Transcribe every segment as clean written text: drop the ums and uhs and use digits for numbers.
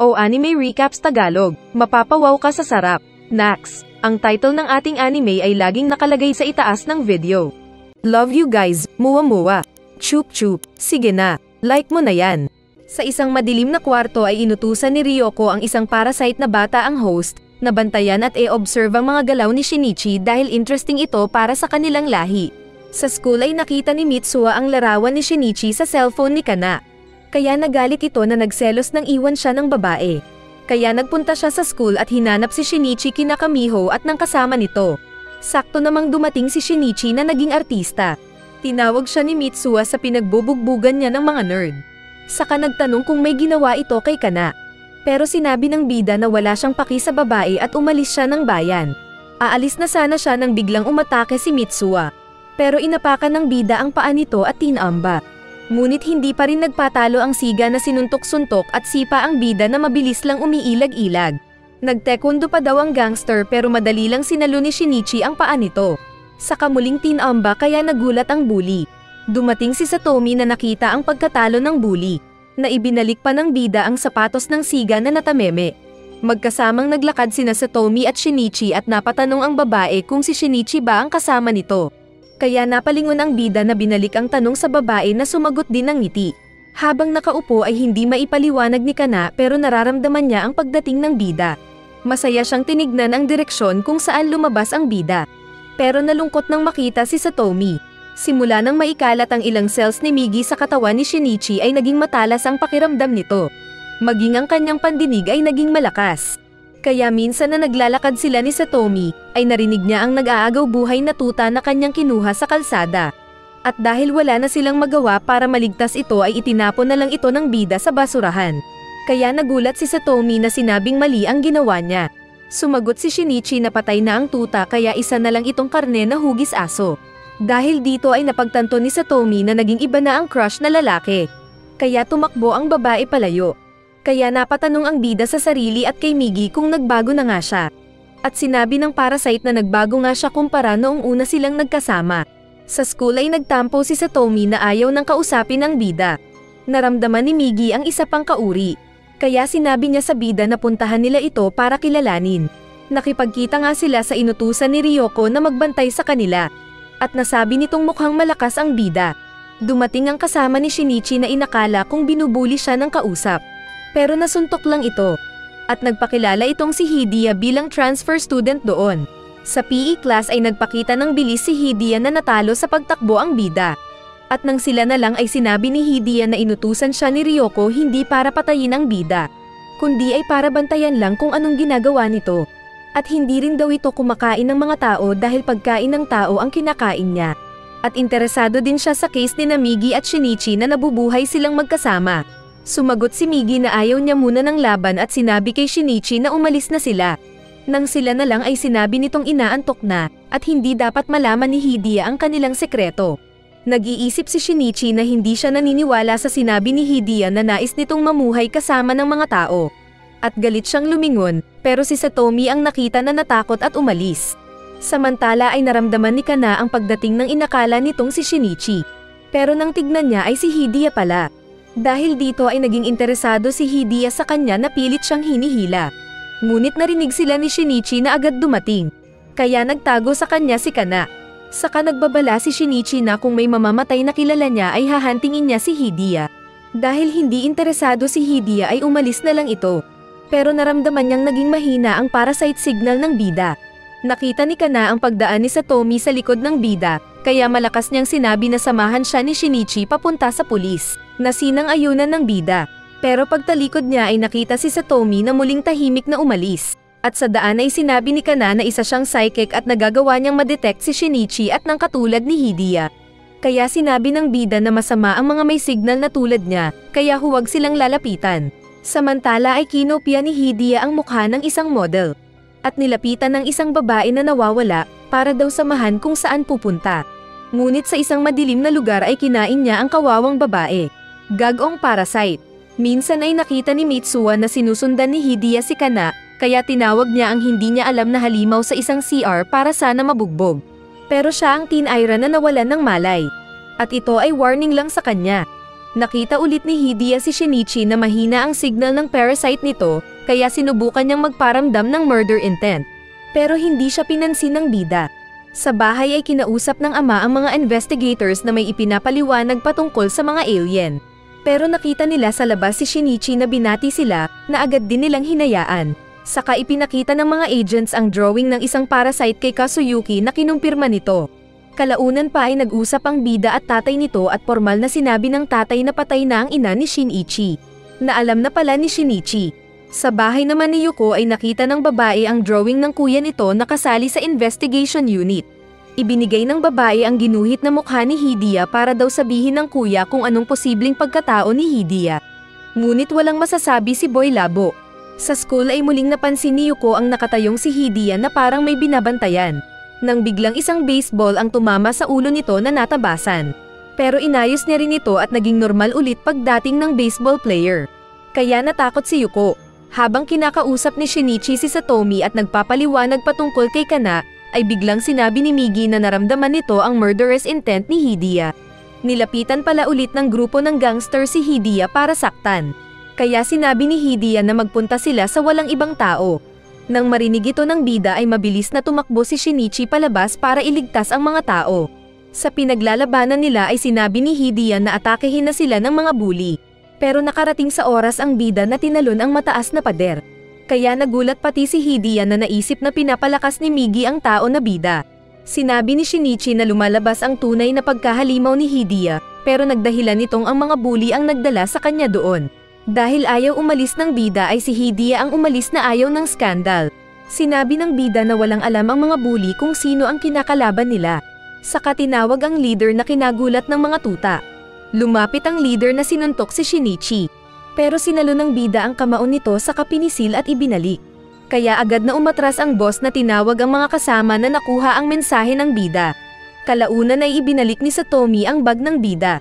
O Anime Recaps Tagalog, mapapawaw ka sa sarap. Nax, ang title ng ating anime ay laging nakalagay sa itaas ng video. Love you guys, muwa-muwa. Chup chup, sige na, like mo na yan. Sa isang madilim na kwarto ay inutusan ni Ryoko ang isang parasite na bata ang host, na bantayan at e-observe ang mga galaw ni Shinichi dahil interesting ito para sa kanilang lahi. Sa school ay nakita ni Mitsuha ang larawan ni Shinichi sa cellphone ni Kana. Kaya nagalit ito na nagselos nang iwan siya ng babae. Kaya nagpunta siya sa school at hinanap si Shinichi kina Kamiho at ng kasama nito. Sakto namang dumating si Shinichi na naging artista. Tinawag siya ni Mitsuha sa pinagbubugbugan niya ng mga nerd. Saka nagtanong kung may ginawa ito kay Kana. Pero sinabi ng bida na wala siyang paki sa babae at umalis siya ng bayan. Aalis na sana siya nang biglang umatake si Mitsuha. Pero inapakan ng bida ang paa nito at tinamba. Ngunit hindi pa rin nagpatalo ang siga na sinuntok-suntok at sipa ang bida na mabilis lang umiilag-ilag. Nagtaekwondo pa daw ang gangster pero madali lang sinalo ni Shinichi ang paa nito. Saka muling tinamba kaya nagulat ang bully. Dumating si Satomi na nakita ang pagkatalo ng bully. Na ibinalik pa ng bida ang sapatos ng siga na natameme. Magkasamang naglakad sina Satomi at Shinichi at napatanong ang babae kung si Shinichi ba ang kasama nito. Kaya napalingon ang bida na binalik ang tanong sa babae na sumagot din ng ngiti. Habang nakaupo ay hindi maipaliwanag ni Kana pero nararamdaman niya ang pagdating ng bida. Masaya siyang tinignan ang direksyon kung saan lumabas ang bida. Pero nalungkot nang makita si Satomi. Simula nang maikalat ang ilang cells ni Migi sa katawan ni Shinichi ay naging matalas ang pakiramdam nito. Maging ang kanyang pandinig ay naging malakas. Kaya minsan na naglalakad sila ni Satomi, ay narinig niya ang nag-aagaw buhay na tuta na kanyang kinuha sa kalsada. At dahil wala na silang magawa para maligtas ito ay itinapon na lang ito ng bida sa basurahan. Kaya nagulat si Satomi na sinabing mali ang ginawa niya. Sumagot si Shinichi na patay na ang tuta kaya isa na lang itong karne na hugis aso. Dahil dito ay napagtanto ni Satomi na naging iba na ang crush na lalaki. Kaya tumakbo ang babae palayo. Kaya napatanong ang bida sa sarili at kay Migi kung nagbago na nga siya. At sinabi ng parasite na nagbago nga siya kumpara noong una silang nagkasama. Sa school ay nagtampo si Satomi na ayaw nang kausapin ang bida. Naramdaman ni Migi ang isa pang kauri. Kaya sinabi niya sa bida na puntahan nila ito para kilalanin. Nakipagkita nga sila sa inutusan ni Ryoko na magbantay sa kanila. At nasabi nitong mukhang malakas ang bida. Dumating ang kasama ni Shinichi na inakala kung binubuli siya ng kausap. Pero nasuntok lang ito. At nagpakilala itong si Hidia bilang transfer student doon. Sa PE class ay nagpakita ng bilis si Hidia na natalo sa pagtakbo ang bida. At nang sila na lang ay sinabi ni Hidia na inutusan siya ni Ryoko hindi para patayin ang bida, kundi ay para bantayan lang kung anong ginagawa nito. At hindi rin daw ito kumakain ng mga tao dahil pagkain ng tao ang kinakain niya. At interesado din siya sa case ni Migi at Shinichi na nabubuhay silang magkasama. Sumagot si Migi na ayaw niya muna ng laban at sinabi kay Shinichi na umalis na sila. Nang sila na lang ay sinabi nitong inaantok na at hindi dapat malaman ni Hidia ang kanilang sekreto. Nag-iisip si Shinichi na hindi siya naniniwala sa sinabi ni Hidia na nais nitong mamuhay kasama ng mga tao. At galit siyang lumingon, pero si Satomi ang nakita na natakot at umalis. Samantala ay naramdaman ni Kana ang pagdating ng inakala nitong si Shinichi. Pero nang tignan niya ay si Hidia pala. Dahil dito ay naging interesado si Hidia sa kanya na pilit siyang hinihila. Ngunit narinig sila ni Shinichi na agad dumating. Kaya nagtago sa kanya si Kana. Saka nagbabala si Shinichi na kung may mamamatay na kilala niya ay hahantingin niya si Hidia. Dahil hindi interesado si Hidia ay umalis na lang ito. Pero naramdaman niyang naging mahina ang parasite signal ng bida. Nakita ni Kana ang pagdaan ni Satomi sa likod ng bida, kaya malakas niyang sinabi na samahan siya ni Shinichi papunta sa pulis. Nasinang ayunan ng bida. Pero pagtalikod niya ay nakita si Satomi na muling tahimik na umalis. At sa daan ay sinabi ni Kana na isa siyang psychic at nagagawa niyang madetect si Shinichi at ng katulad ni Hidia. Kaya sinabi ng bida na masama ang mga may signal na tulad niya, kaya huwag silang lalapitan. Samantala ay kinopya ni Hidia ang mukha ng isang model. At nilapitan ng isang babae na nawawala para daw samahan kung saan pupunta. Ngunit sa isang madilim na lugar ay kinain niya ang kawawang babae. Gagong parasite. Minsan ay nakita ni Mitsuha na sinusundan ni Hidia si Kana, kaya tinawag niya ang hindi niya alam na halimaw sa isang CR para sana mabugbog. Pero siya ang teenager na nawalan ng malay. At ito ay warning lang sa kanya. Nakita ulit ni Hidia si Shinichi na mahina ang signal ng parasite nito, kaya sinubukan niyang magparamdam ng murder intent. Pero hindi siya pinansin ng bida. Sa bahay ay kinausap ng ama ang mga investigators na may ipinapaliwanag patungkol sa mga alien. Pero nakita nila sa labas si Shinichi na binati sila, na agad din nilang hinayaan. Saka ipinakita ng mga agents ang drawing ng isang parasite kay Kazuyuki na kinumpirma nito. Kalaunan pa ay nag-usap ang bida at tatay nito at formal na sinabi ng tatay na patay na ang ina ni Shinichi. Na alam na pala ni Shinichi. Sa bahay naman ni Yuko ay nakita ng babae ang drawing ng kuya nito na kasali sa investigation unit. Ibinigay ng babae ang ginuhit na mukha ni Hidia para daw sabihin ng kuya kung anong posibleng pagkatao ni Hidia. Ngunit walang masasabi si Boy Labo. Sa school ay muling napansin ni Yuko ang nakatayong si Hidia na parang may binabantayan. Nang biglang isang baseball ang tumama sa ulo nito na natabasan. Pero inayos niya rin ito at naging normal ulit pagdating ng baseball player. Kaya natakot si Yuko. Habang kinakausap ni Shinichi si Satomi at nagpapaliwanag patungkol kay Kana, ay biglang sinabi ni Migi na naramdaman nito ang murderous intent ni Hidia. Nilapitan pala ulit ng grupo ng gangster si Hidia para saktan. Kaya sinabi ni Hidia na magpunta sila sa walang ibang tao. Nang marinig ito ng bida ay mabilis na tumakbo si Shinichi palabas para iligtas ang mga tao. Sa pinaglalabanan nila ay sinabi ni Hidia na atakehin na sila ng mga bully. Pero nakarating sa oras ang bida na tinalon ang mataas na pader. Kaya nagulat pati si Hidia na naisip na pinapalakas ni Migi ang tao na bida. Sinabi ni Shinichi na lumalabas ang tunay na pagkahalimaw ni Hidia, pero nagdahilan nitong ang mga bully ang nagdala sa kanya doon. Dahil ayaw umalis ng bida ay si Hidia ang umalis na ayaw ng skandal. Sinabi ng bida na walang alam ang mga bully kung sino ang kinakalaban nila. Saka tinawag ang leader na kinagulat ng mga tuta. Lumapit ang leader na sinuntok si Shinichi. Pero sinalo ng bida ang kamao nito sa kapinisil at ibinalik. Kaya agad na umatras ang boss na tinawag ang mga kasama na nakuha ang mensahe ng bida. Kalaunan ay ibinalik ni Satomi ang bag ng bida.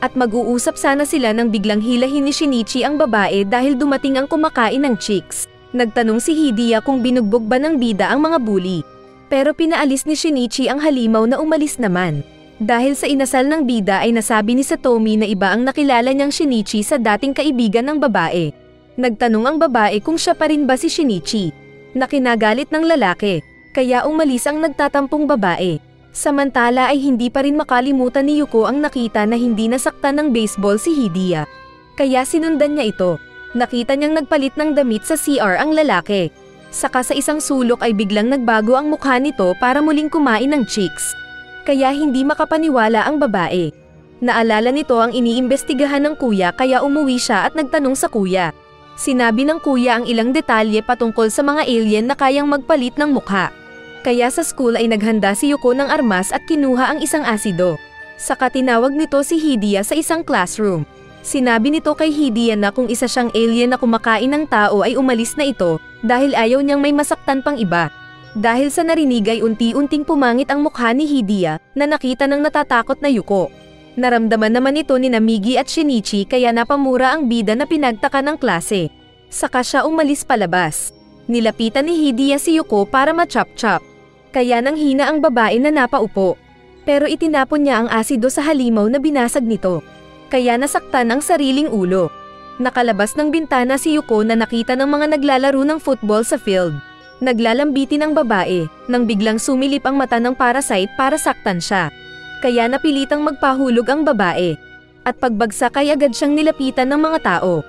At mag-uusap sana sila nang biglang hilahin ni Shinichi ang babae dahil dumating ang kumakain ng chicks. Nagtanong si Hidia kung binugbog ba ng bida ang mga bully. Pero pinaalis ni Shinichi ang halimaw na umalis naman. Dahil sa inasal ng bida ay nasabi ni Satomi na iba ang nakilala niyang Shinichi sa dating kaibigan ng babae. Nagtanong ang babae kung siya pa rin ba si Shinichi. Nakinagalit ng lalaki, kaya umalis ang nagtatampong babae. Samantala ay hindi pa rin makalimutan ni Yuko ang nakita na hindi nasaktan ng baseball si Hidia. Kaya sinundan niya ito. Nakita niyang nagpalit ng damit sa CR ang lalaki. Saka sa isang sulok ay biglang nagbago ang mukha nito para muling kumain ng chicks. Kaya hindi makapaniwala ang babae. Naalala nito ang iniimbestigahan ng kuya kaya umuwi siya at nagtanong sa kuya. Sinabi ng kuya ang ilang detalye patungkol sa mga alien na kayang magpalit ng mukha. Kaya sa school ay naghanda si Yuko ng armas at kinuha ang isang asido. Saka tinawag nito si Hidia sa isang classroom. Sinabi nito kay Hidia na kung isa siyang alien na kumakain ng tao ay umalis na ito dahil ayaw niyang may masaktan pang iba. Dahil sa narinig ay unti-unting pumangit ang mukha ni Hidia na nakita ng natatakot na Yuko. Naramdaman naman ito ni Migi at Shinichi kaya napamura ang bida na pinagtaka ng klase. Saka siya umalis palabas. Nilapitan ni Hidia si Yuko para ma-chop-chop. Kaya nang hina ang babae na napaupo. Pero itinapon niya ang asido sa halimaw na binasag nito. Kaya nasaktan ang sariling ulo. Nakalabas ng bintana si Yuko na nakita ng mga naglalaro ng football sa field. Naglalambitin ang babae, nang biglang sumilip ang mata ng parasite para saktan siya. Kaya napilitang magpahulog ang babae. At pagbagsak ay agad siyang nilapitan ng mga tao.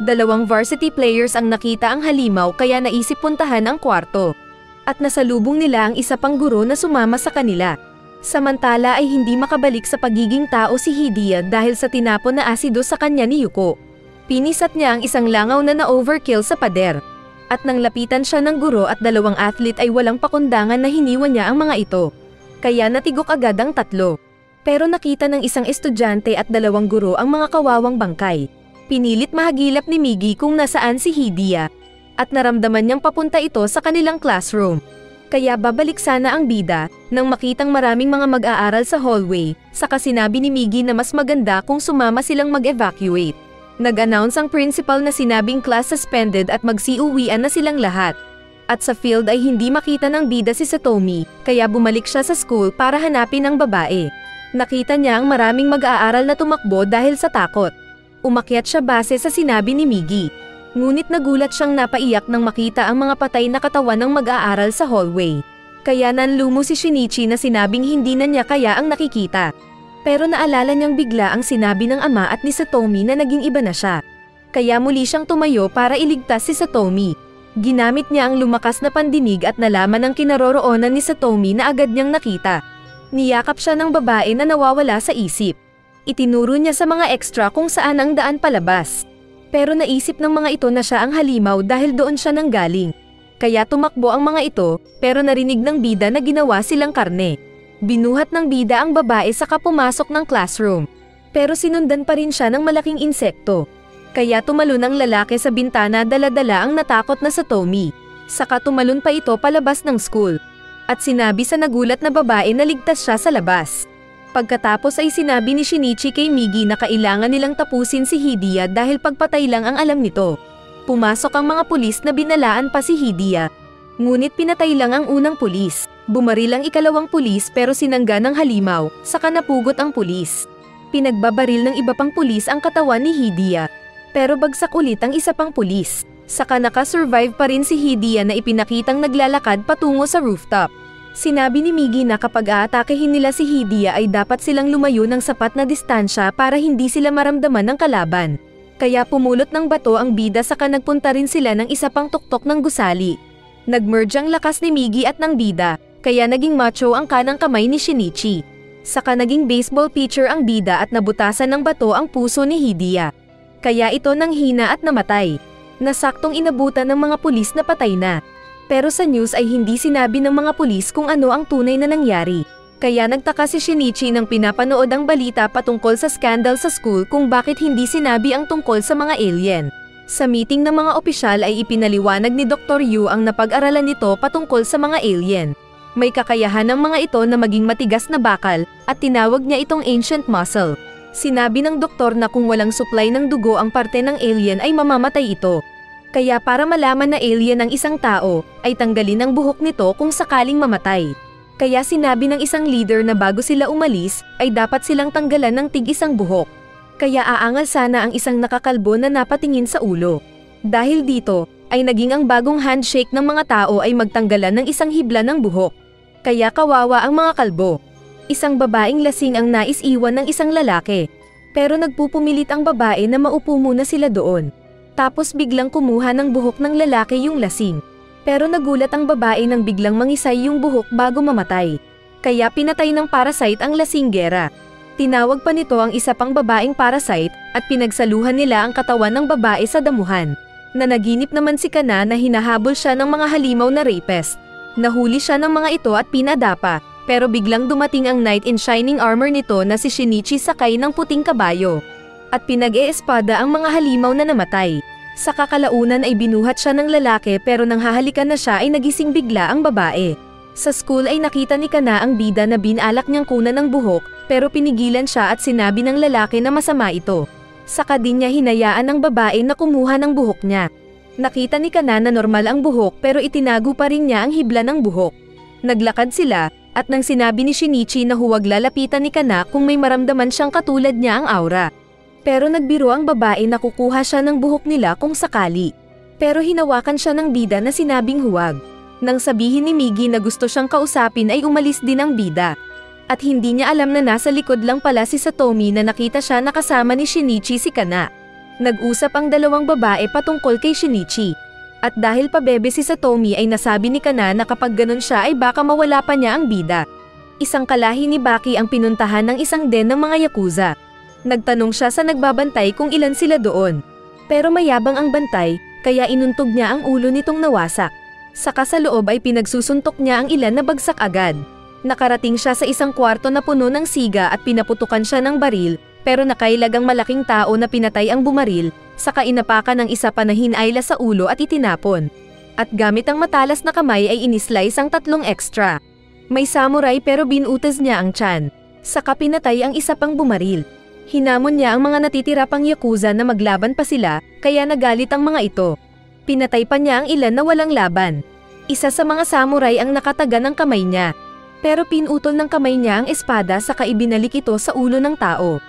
2 varsity players ang nakita ang halimaw kaya naisip puntahan ang kwarto. At nasalubong nila ang isa pang guro na sumama sa kanila. Samantala ay hindi makabalik sa pagiging tao si Hidia dahil sa tinapon na asido sa kanya ni Yuko. Pinisat niya ang isang langaw na na-overkill sa pader. At nang lapitan siya ng guro at 2 athlete ay walang pakundangan na hiniwan niya ang mga ito. Kaya natigok agad ang 3. Pero nakita ng isang estudyante at 2 guro ang mga kawawang bangkay. Pinilit mahagilap ni Migi kung nasaan si Hidia. At naramdaman niyang papunta ito sa kanilang classroom. Kaya babalik sana ang bida, nang makitang maraming mga mag-aaral sa hallway, saka sinabi ni Migi na mas maganda kung sumama silang mag-evacuate. Nag-announce ang principal na sinabing class suspended at magsiuwian na silang lahat. At sa field ay hindi makita ng bida si Satomi, kaya bumalik siya sa school para hanapin ang babae. Nakita niya ang maraming mag-aaral na tumakbo dahil sa takot. Umakyat siya base sa sinabi ni Miggy. Ngunit nagulat siyang napaiyak nang makita ang mga patay na katawan ng mag-aaral sa hallway. Kaya nanlumo si Shinichi na sinabing hindi na niya kaya ang nakikita. Pero naalala niyang bigla ang sinabi ng ama at ni Satomi na naging iba na siya. Kaya muli siyang tumayo para iligtas si Satomi. Ginamit niya ang lumakas na pandinig at nalaman ang kinaroroonan ni Satomi na agad niyang nakita. Niyakap siya ng babae na nawawala sa isip. Itinuro niya sa mga extra kung saan ang daan palabas. Pero naisip ng mga ito na siya ang halimaw dahil doon siya nanggaling. Kaya tumakbo ang mga ito, pero narinig ng bida na ginawa silang karne. Binuhat ng bida ang babae saka pumasok ng classroom. Pero sinundan pa rin siya ng malaking insekto. Kaya tumalon ang lalaki sa bintana dala-dala ang natakot na Satomi. Saka tumalon pa ito palabas ng school. At sinabi sa nagulat na babae na ligtas siya sa labas. Pagkatapos ay sinabi ni Shinichi kay Miggy na kailangan nilang tapusin si Hidiya dahil pagpatay lang ang alam nito. Pumasok ang mga pulis na binalaan pa si Hidiya. Ngunit pinatay lang ang unang pulis. Bumaril ang ikalawang pulis pero sinangga ng halimaw, saka napugot ang pulis. Pinagbabaril ng iba pang pulis ang katawan ni Hidiya. Pero bagsak ulit ang isa pang pulis. Saka nakasurvive pa rin si Hidiya na ipinakitang naglalakad patungo sa rooftop. Sinabi ni Miggy na kapag aatakehin nila si Hidiya ay dapat silang lumayo ng sapat na distansya para hindi sila maramdaman ng kalaban. Kaya pumulot ng bato ang bida saka nagpunta rin sila ng isa pang tuktok ng gusali. Nagmerge ang lakas ni Miggy at ng bida, kaya naging macho ang kanang kamay ni Shinichi. Saka naging baseball pitcher ang bida at nabutasan ng bato ang puso ni Hidiya. Kaya ito nanghina at namatay. Nasaktong inabutan ng mga pulis na patay na. Pero sa news ay hindi sinabi ng mga pulis kung ano ang tunay na nangyari. Kaya nagtaka si Shinichi nang pinapanood ang balita patungkol sa scandal sa school kung bakit hindi sinabi ang tungkol sa mga alien. Sa meeting ng mga opisyal ay ipinaliwanag ni Dr. Yu ang napag-aralan nito patungkol sa mga alien. May kakayahan ng mga ito na maging matigas na bakal at tinawag niya itong ancient muscle. Sinabi ng doktor na kung walang supply ng dugo ang parte ng alien ay mamamatay ito. Kaya para malaman na alien ang isang tao, ay tanggalin ang buhok nito kung sakaling mamatay. Kaya sinabi ng isang leader na bago sila umalis, ay dapat silang tanggalan ng tig-isang buhok. Kaya aangal sana ang isang nakakalbo na napatingin sa ulo. Dahil dito, ay naging ang bagong handshake ng mga tao ay magtanggalan ng isang hibla ng buhok. Kaya kawawa ang mga kalbo. Isang babaeng lasing ang nais iwan ng isang lalaki. Pero nagpupumilit ang babae na maupo muna sila doon. Tapos biglang kumuha ng buhok ng lalaki yung lasing. Pero nagulat ang babae nang biglang mangisay yung buhok bago mamatay. Kaya pinatay ng parasite ang lasinggera. Tinawag pa nito ang isa pang babaeng parasite at pinagsaluhan nila ang katawan ng babae sa damuhan. Nanaginip naman si Kana na hinahabol siya ng mga halimaw na rapist. Nahuli siya ng mga ito at pinadapa. Pero biglang dumating ang knight in shining armor nito na si Shinichi sakay ng puting kabayo. At pinag-eespada ang mga halimaw na namatay. Sa kakalaunan ay binuhat siya ng lalaki pero nang hahalikan na siya ay nagising bigla ang babae. Sa school ay nakita ni Kana ang bida na binalak niyang kunan ng buhok pero pinigilan siya at sinabi ng lalaki na masama ito. Saka din niya hinayaan ng babae na kumuha ng buhok niya. Nakita ni Kana na normal ang buhok pero itinago pa rin niya ang hibla ng buhok. Naglakad sila at nang sinabi ni Shinichi na huwag lalapitan ni Kana kung may maramdaman siyang katulad niya ang aura. Pero nagbiro ang babae na kukuha siya ng buhok nila kung sakali. Pero hinawakan siya ng bida na sinabing huwag. Nang sabihin ni Miggy na gusto siyang kausapin ay umalis din ang bida. At hindi niya alam na nasa likod lang pala si Satomi na nakita siya nakasama ni Shinichi si Kana. Nag-usap ang dalawang babae patungkol kay Shinichi. At dahil pabebe si Satomi ay nasabi ni Kana na kapag ganun siya ay baka mawala pa niya ang bida. Isang kalahi ni Baki ang pinuntahan ng isang den ng mga yakuza. Nagtanong siya sa nagbabantay kung ilan sila doon. Pero mayabang ang bantay, kaya inuntog niya ang ulo nitong nawasak. Saka sa loob ay pinagsusuntok niya ang ilan na bagsak agad. Nakarating siya sa isang kwarto na puno ng siga at pinaputukan siya ng baril, pero nakailag ang malaking tao na pinatay ang bumaril, saka inapakan ng isa pa na hinayla sa ulo at itinapon. At gamit ang matalas na kamay ay inislice ang 3 extra. May samurai pero binutas niya ang tiyan. Saka pinatay ang isa pang bumaril. Hinamon niya ang mga natitira pang yakuza na maglaban pa sila, kaya nagalit ang mga ito. Pinatay pa niya ang ilan na walang laban. Isa sa mga samurai ang nakataga ng kamay niya. Pero pinutol ng kamay niya ang espada saka ibinalik ito sa ulo ng tao.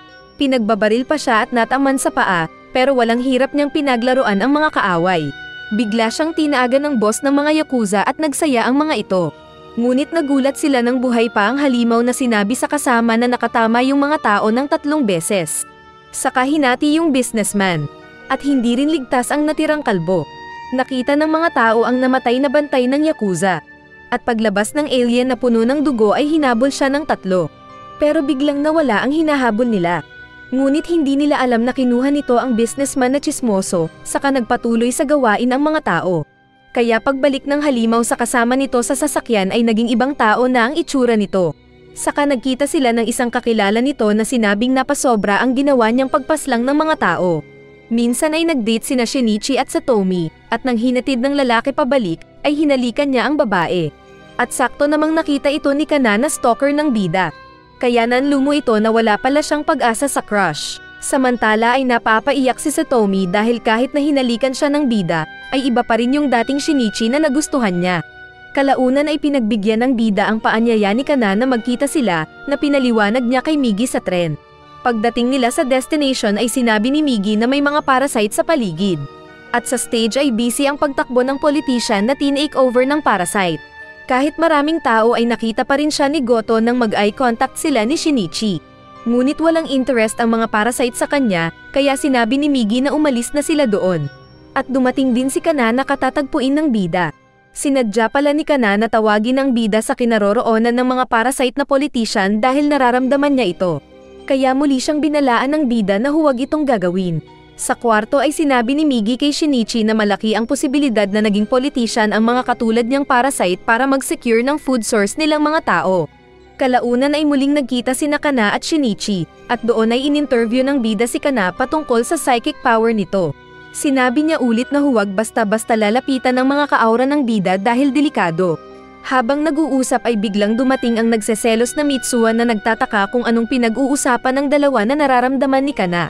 Pinagbabaril pa siya at nataman sa paa, pero walang hirap niyang pinaglaruan ang mga kaaway. Bigla siyang tinaagan ng boss ng mga yakuza at nagsaya ang mga ito. Ngunit nagulat sila nang buhay pa ang halimaw na sinabi sa kasama na nakatama yung mga tao ng 3 beses. Saka hinati yung businessman. At hindi rin ligtas ang natirang kalbo. Nakita ng mga tao ang namatay na bantay ng yakuza. At paglabas ng alien na puno ng dugo ay hinabol siya ng 3. Pero biglang nawala ang hinahabol nila. Ngunit hindi nila alam na kinuha nito ang businessman na tsismoso, saka nagpatuloy sa gawain ang mga tao. Kaya pagbalik ng halimaw sa kasama nito sa sasakyan ay naging ibang tao na ang itsura nito. Saka nagkita sila ng isang kakilala nito na sinabing napasobra ang ginawa niyang pagpaslang ng mga tao. Minsan ay nag-date sina Shinichi at Satomi, at nang hinatid ng lalaki pabalik, ay hinalikan niya ang babae. At sakto namang nakita ito ni Kana na stalker ng bida. Kaya nanlumo ito na wala pala siyang pag-asa sa crush. Samantala ay napapaiyak si Satomi dahil kahit na hinalikan siya ng bida, ay iba pa rin yung dating Shinichi na nagustuhan niya. Kalaunan ay pinagbigyan ng bida ang paanyaya ni Kana na magkita sila, na pinaliwanag niya kay Migi sa tren. Pagdating nila sa destination ay sinabi ni Migi na may mga parasite sa paligid. At sa stage ay busy ang pagtakbo ng politician na tinake over ng parasite. Kahit maraming tao ay nakita pa rin siya ni Goto nang mag-eye contact sila ni Shinichi. Ngunit walang interest ang mga parasite sa kanya, kaya sinabi ni Migi na umalis na sila doon. At dumating din si Kana na katatagpuin ng bida. Sinadya pala ni Kana na tawagin ang bida sa kinaroroonan ng mga parasite na politician dahil nararamdaman niya ito. Kaya muli siyang binalaan ng bida na huwag itong gagawin. Sa kwarto ay sinabi ni Migi kay Shinichi na malaki ang posibilidad na naging politician ang mga katulad niyang parasite para mag-secure ng food source nilang mga tao. Kalaunan ay muling nagkita sina Kana at Shinichi, at doon ay in-interview ng bida si Kana patungkol sa psychic power nito. Sinabi niya ulit na huwag basta-basta lalapitan ng mga ka-aura ng bida dahil delikado. Habang nag-uusap ay biglang dumating ang nagseselos na Mitsuha na nagtataka kung anong pinag-uusapan ng dalawa na nararamdaman ni Kana.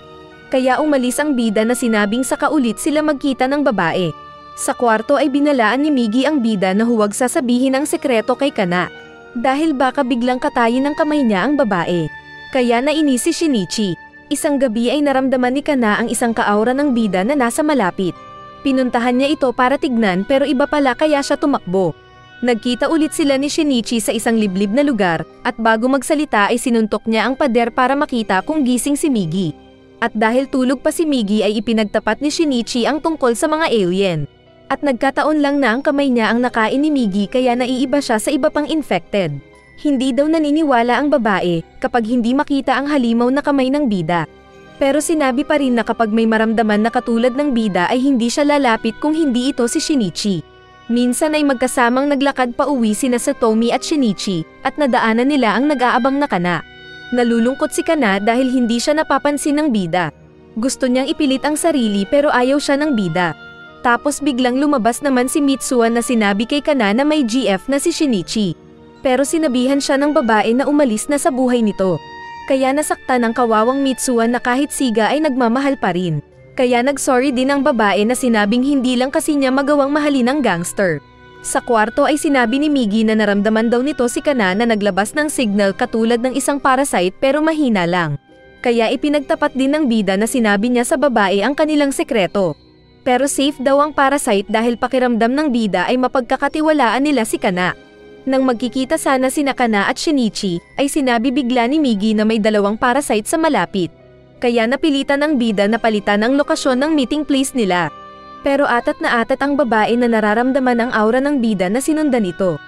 Kaya umalis ang bida na sinabing saka ulit sila magkita ng babae. Sa kwarto ay binalaan ni Migi ang bida na huwag sasabihin ang sekreto kay Kana. Dahil baka biglang katayin ng kamay niya ang babae. Kaya nainis si Shinichi. Isang gabi ay naramdaman ni Kana ang isang ka-aura ng bida na nasa malapit. Pinuntahan niya ito para tignan pero iba pala kaya siya tumakbo. Nagkita ulit sila ni Shinichi sa isang liblib na lugar, at bago magsalita ay sinuntok niya ang pader para makita kung gising si Migi. At dahil tulog pa si Migi ay ipinagtapat ni Shinichi ang tungkol sa mga alien. At nagkataon lang na ang kamay niya ang nakain ni Migi kaya naiiba siya sa iba pang infected. Hindi daw naniniwala ang babae kapag hindi makita ang halimaw na kamay ng bida. Pero sinabi pa rin na kapag may maramdaman na katulad ng bida ay hindi siya lalapit kung hindi ito si Shinichi. Minsan ay magkasamang naglakad pa uwi sina Satomi at Shinichi, at nadaanan nila ang nag-aabang na Kana. Nalulungkot si Kana dahil hindi siya napapansin ng bida. Gusto niyang ipilit ang sarili pero ayaw siya ng bida. Tapos biglang lumabas naman si Mitsuha na sinabi kay Kana na may GF na si Shinichi. Pero sinabihan siya ng babae na umalis na sa buhay nito. Kaya nasaktan ang kawawang Mitsuha na kahit siga ay nagmamahal pa rin. Kaya nagsorry din ang babae na sinabing hindi lang kasi niya magawang mahalin ang gangster. Sa kwarto ay sinabi ni Migi na naramdaman daw nito si Kana na naglabas ng signal katulad ng isang parasite pero mahina lang. Kaya ipinagtapat din ng bida na sinabi niya sa babae ang kanilang sekreto. Pero safe daw ang parasite dahil pakiramdam ng bida ay mapagkakatiwalaan nila si Kana. Nang magkikita sana sina Kana at Shinichi, ay sinabi bigla ni Migi na may 2 parasite sa malapit. Kaya napilitan ng bida na palitan ang lokasyon ng meeting place nila. Pero atat na atat ang babae na nararamdaman ang aura ng bida na sinundan ito.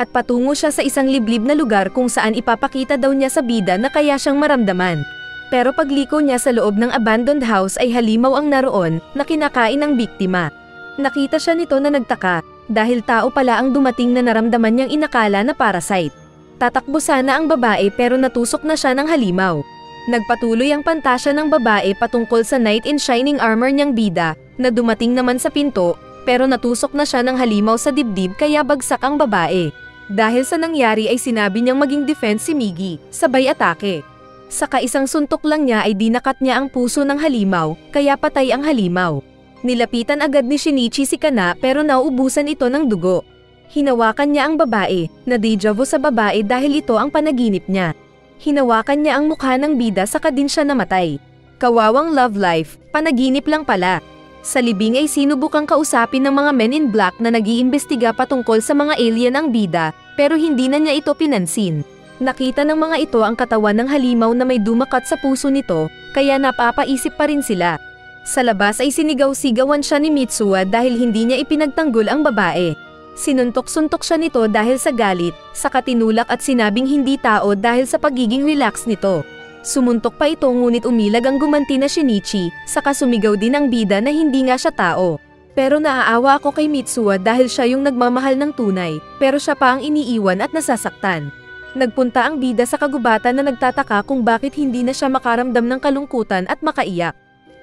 At patungo siya sa isang liblib na lugar kung saan ipapakita daw niya sa bida na kaya siyang maramdaman. Pero pagliko niya sa loob ng abandoned house ay halimaw ang naroon na kinakain ng biktima. Nakita siya nito na nagtaka, dahil tao pala ang dumating na naramdaman niyang inakala na parasite. Tatakbo sana ang babae pero natusok na siya ng halimaw. Nagpatuloy ang pantasya ng babae patungkol sa knight in shining armor niyang bida, na dumating naman sa pinto, pero natusok na siya ng halimaw sa dibdib kaya bagsak ang babae. Dahil sa nangyari ay sinabi niyang maging defense si Migi, sabay atake. Saka isang suntok lang niya ay dinakat niya ang puso ng halimaw, kaya patay ang halimaw. Nilapitan agad ni Shinichi si Kana pero nauubusan ito ng dugo. Hinawakan niya ang babae, na deja vu sa babae dahil ito ang panaginip niya. Hinawakan niya ang mukha ng bida saka din siya namatay. Kawawang love life, panaginip lang pala. Sa libing ay sinubukang kausapin ng mga men in black na nag-iimbestiga patungkol sa mga alien ang bida, pero hindi na niya ito pinansin. Nakita ng mga ito ang katawan ng halimaw na may dumakat sa puso nito, kaya napapaisip pa rin sila. Sa labas ay sinigaw-sigawan siya ni Mitsuha dahil hindi niya ipinagtanggol ang babae. Sinuntok-suntok siya nito dahil sa galit, saka tinulak at sinabing hindi tao dahil sa pagiging relax nito. Sumuntok pa ito ngunit umilag ang gumanti na Shinichi, saka sumigaw din ang bida na hindi nga siya tao. Pero naaawa ako kay Mitsuha dahil siya yung nagmamahal ng tunay, pero siya pa ang iniiwan at nasasaktan. Nagpunta ang bida sa kagubatan na nagtataka kung bakit hindi na siya makaramdam ng kalungkutan at makaiyak.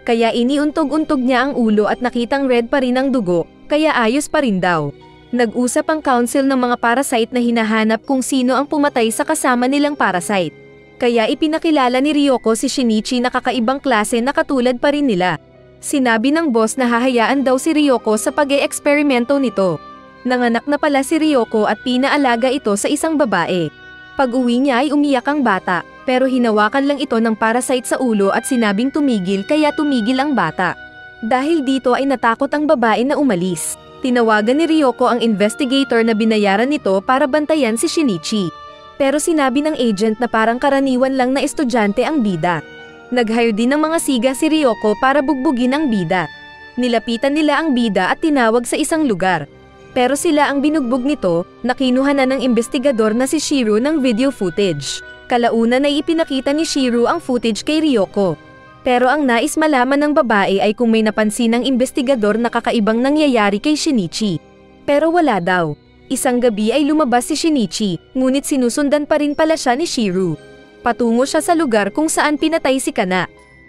Kaya iniuntog-untog niya ang ulo at nakitang red pa rin ang dugo, kaya ayos pa rin daw. Nag-usap ang council ng mga parasite na hinahanap kung sino ang pumatay sa kasama nilang parasite. Kaya ipinakilala ni Ryoko si Shinichi na kakaibang klase na katulad pa rin nila. Sinabi ng boss na hahayaan daw si Ryoko sa pag-e-eksperimento nito. Nanganak na pala si Ryoko at pinaalaga ito sa isang babae. Pag-uwi niya ay umiyak ang bata, pero hinawakan lang ito ng parasite sa ulo at sinabing tumigil kaya tumigil ang bata. Dahil dito ay natakot ang babae na umalis. Tinawagan ni Ryoko ang investigator na binayaran nito para bantayan si Shinichi. Pero sinabi ng agent na parang karaniwan lang na estudyante ang bida. Nag-hire din ng mga siga si Ryoko para bugbugin ang bida. Nilapitan nila ang bida at tinawag sa isang lugar. Pero sila ang binugbog nito, nakinuha na ng investigador na si Shiro ng video footage. Kalaunan ay ipinakita ni Shiro ang footage kay Ryoko. Pero ang nais malaman ng babae ay kung may napansin ng investigador na kakaibang nangyayari kay Shinichi. Pero wala daw. Isang gabi ay lumabas si Shinichi, ngunit sinusundan pa rin pala siya ni Shiro. Patungo siya sa lugar kung saan pinatay si Kana.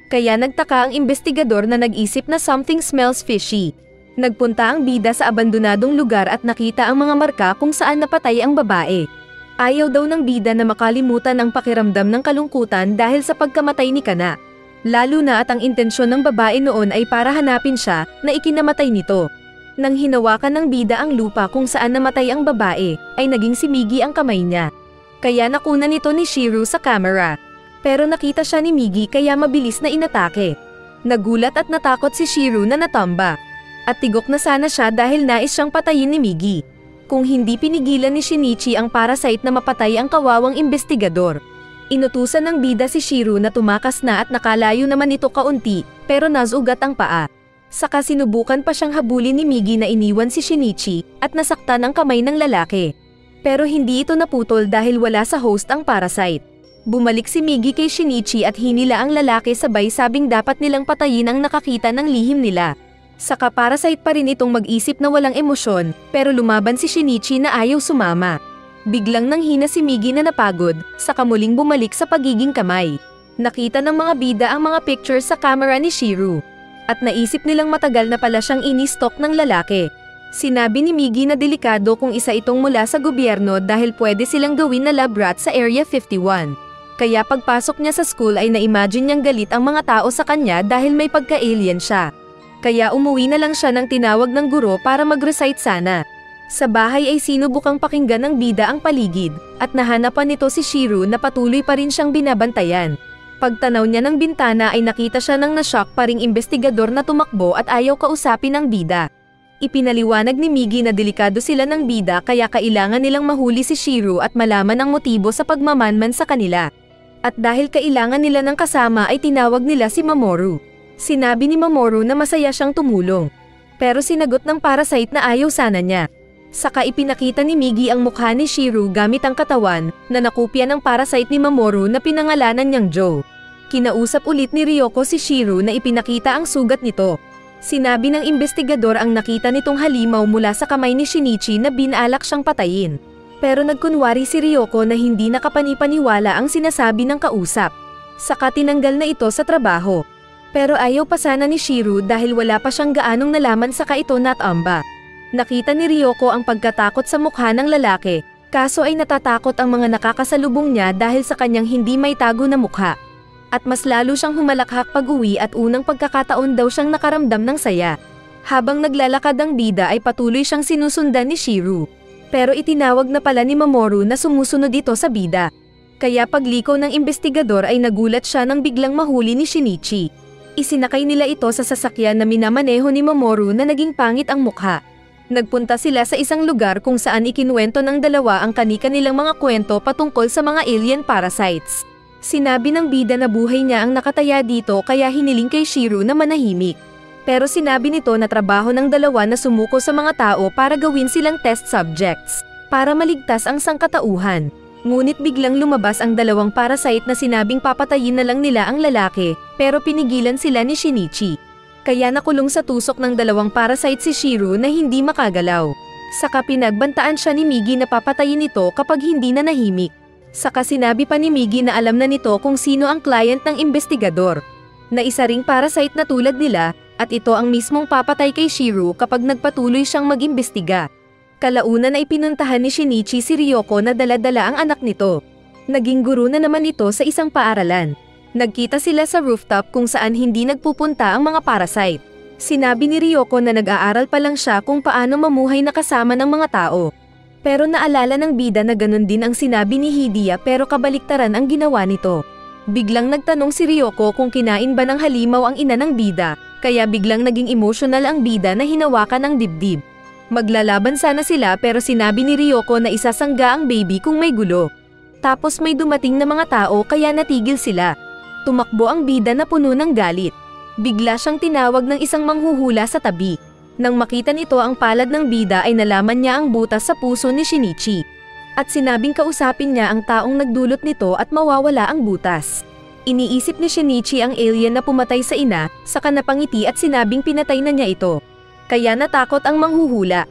Kaya nagtaka ang investigador na nag-isip na something smells fishy. Nagpunta ang bida sa abandonadong lugar at nakita ang mga marka kung saan napatay ang babae. Ayaw daw ng bida na makalimutan ang pakiramdam ng kalungkutan dahil sa pagkamatay ni Kana. Lalo na at ang intensyon ng babae noon ay para hanapin siya na ikinamatay nito. Nang hinawakan ng bida ang lupa kung saan namatay ang babae, ay naging si Migi ang kamay niya. Kaya nakuna nito ni Shiro sa camera. Pero nakita siya ni Migi kaya mabilis na inatake. Nagulat at natakot si Shiro na natamba. At tigok na sana siya dahil nais siyang patayin ni Migi. Kung hindi pinigilan ni Shinichi ang parasite na mapatay ang kawawang investigador. Inutusan ng bida si Shiro na tumakas na at nakalayo naman ito kaunti, pero nasugat ang paa. Saka sinubukan pa siyang habulin ni Migi na iniwan si Shinichi at nasaktan ang kamay ng lalaki. Pero hindi ito naputol dahil wala sa host ang parasite. Bumalik si Migi kay Shinichi at hinila ang lalaki sabay sabing dapat nilang patayin ang nakakita ng lihim nila. Saka parasite pa rin itong mag-isip na walang emosyon, pero lumaban si Shinichi na ayaw sumama. Biglang nanghina si Migi na napagod, saka muling bumalik sa pagiging kamay. Nakita ng mga bida ang mga pictures sa camera ni Shiro. At naisip nilang matagal na pala siyang ini-stalk ng lalaki. Sinabi ni Migi na delikado kung isa itong mula sa gobyerno dahil pwede silang gawin na lab rat sa Area 51. Kaya pagpasok niya sa school ay na-imagine niyang galit ang mga tao sa kanya dahil may pagka-alien siya. Kaya umuwi na lang siya ng tinawag ng guro para mag-recite sana. Sa bahay ay sinubukang pakinggan ng bida ang paligid, at nahanapan nito si Shiro na patuloy pa rin siyang binabantayan. Pagtanaw niya ng bintana ay nakita siya ng nashock pa ring investigador na tumakbo at ayaw kausapin ng bida. Ipinaliwanag ni Migi na delikado sila ng bida kaya kailangan nilang mahuli si Shiro at malaman ang motibo sa pagmamanman sa kanila. At dahil kailangan nila ng kasama ay tinawag nila si Mamoru. Sinabi ni Mamoru na masaya siyang tumulong. Pero sinagot ng parasite na ayaw sana niya. Saka ipinakita ni Migi ang mukha ni Shiro gamit ang katawan na nakopya ng parasite ni Mamoru na pinangalanan niyang Joe. Kinausap ulit ni Ryoko si Shiro na ipinakita ang sugat nito. Sinabi ng investigador ang nakita nitong halimaw mula sa kamay ni Shinichi na binalak siyang patayin. Pero nagkunwari si Ryoko na hindi nakapanipaniwala ang sinasabi ng kausap. Saka tinanggal na ito sa trabaho. Pero ayaw pa sana ni Shiro dahil wala pa siyang gaanong nalaman sa ito natamba. Nakita ni Ryoko ang pagkatakot sa mukha ng lalaki, kaso ay natatakot ang mga nakakasalubong niya dahil sa kanyang hindi may tago na mukha. At mas lalo siyang humalakhak pag-uwi at unang pagkakataon daw siyang nakaramdam ng saya. Habang naglalakad ang bida ay patuloy siyang sinusundan ni Shiro. Pero itinawag na pala ni Mamoru na sumusunod ito sa bida. Kaya pagliko ng investigador ay nagulat siya nang biglang mahuli ni Shinichi. Isinakay nila ito sa sasakyan na minamaneho ni Mamoru na naging pangit ang mukha. Nagpunta sila sa isang lugar kung saan ikinuwento ng dalawa ang kani-kanilang mga kwento patungkol sa mga alien parasites. Sinabi ng bida na buhay niya ang nakataya dito kaya hiniling kay Shiro na manahimik. Pero sinabi nito na trabaho ng dalawa na sumuko sa mga tao para gawin silang test subjects, para maligtas ang sangkatauhan. Ngunit biglang lumabas ang dalawang parasite na sinabing papatayin na lang nila ang lalaki, pero pinigilan sila ni Shinichi. Kaya nakulong sa tusok ng dalawang parasite si Shiro na hindi makagalaw. Saka pinagbantaan siya ni Migi na papatayin ito kapag hindi na nahimik. Saka sinabi pa ni Migi na alam na nito kung sino ang client ng investigador. Na isa ring parasite na tulad nila, at ito ang mismong papatay kay Shiro kapag nagpatuloy siyang mag-imbestiga. Kalaunan ay pinuntahan ni Shinichi si Ryoko na dala-dala ang anak nito. Naging guro na naman ito sa isang paaralan. Nagkita sila sa rooftop kung saan hindi nagpupunta ang mga parasite. Sinabi ni Ryoko na nag-aaral pa lang siya kung paano mamuhay na kasama ng mga tao. Pero naalala ng bida na ganun din ang sinabi ni Hidia pero kabaliktaran ang ginawa nito. Biglang nagtanong si Ryoko kung kinain ba ng halimaw ang ina ng bida, kaya biglang naging emotional ang bida na hinawakan ng dibdib. Maglalaban sana sila pero sinabi ni Ryoko na isasangga ang baby kung may gulo. Tapos may dumating na mga tao kaya natigil sila. Tumakbo ang bida na puno ng galit. Bigla siyang tinawag ng isang manghuhula sa tabi. Nang makita nito ang palad ng bida ay nalaman niya ang butas sa puso ni Shinichi. At sinabing kausapin niya ang taong nagdulot nito at mawawala ang butas. Iniisip ni Shinichi ang alien na pumatay sa ina, saka napangiti at sinabing pinatay na niya ito. Kaya natakot ang manghuhula.